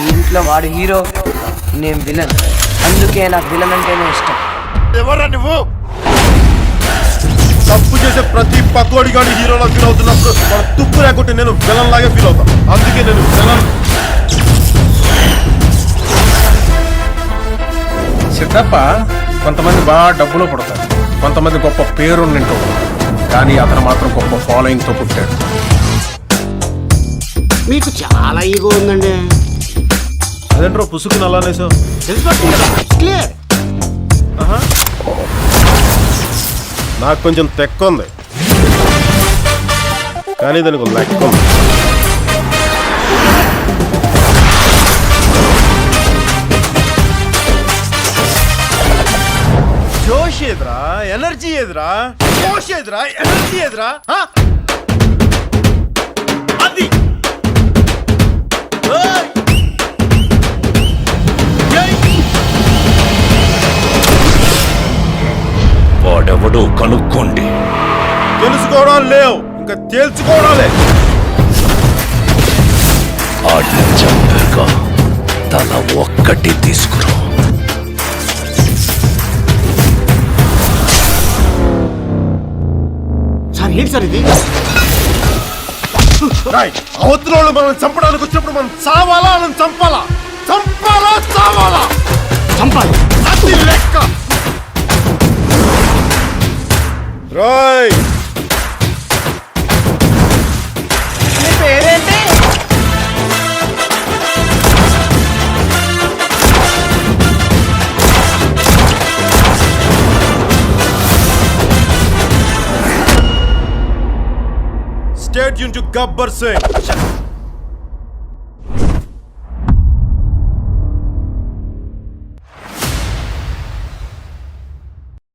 ఈ ఇంట్లో వాడు హీరో, నేను విలన్. అందుకే నాకు విలన్ అంటేనే ఇష్టం. ఎవరా నువ్వు? తప్పు చేసే ప్రతి పకోడి గాని హీరోలా ఫీల్ అవుతున్నప్పుడు మన తుప్పు లేకుంటే నేను విలన్ లాగే ఫీల్ అవుతాను. అందుకే నేను విలన్. సిద్ధప్ప కొంతమంది బాగా డబ్బులో పుడతారు, కొంతమంది గొప్ప పేరు నింటూ, కానీ అతను మాత్రం గొప్ప ఫాలోయింగ్తో పుట్టాడు. మీకు చాలా ఈగో ఉందండి. అదేంట్రో పుసుకుని అలానేసావు. క్లియర్. నాకు కొంచెం తెక్క ఉంది, కానీ దానికి లెక్క ఉంది. జోష్ ఏదిరా, ఎనర్జీ ఏదిరా, జోష్ ఏదిరా, ఎనర్జీ ఏదిరా. అది వాడెవడో కనుక్కోండి. తెలుసుకోవడం లేవు, ఇంకా తేల్చుకోవడాలే. ఆడిని చంపాక తల ఒక్కటి తీసుకురా. సార్ ఏంటి సార్ ఇది? అవతల వాళ్ళు మనం చంపడానికి వచ్చినప్పుడు మనం చావాలా, మనం చంపాలా? చంపాలా, చావాలా? చంపాలి. అది లెక్క. రాయ్, నీ పేరేంటి? State Yoon to Gabbar Singh.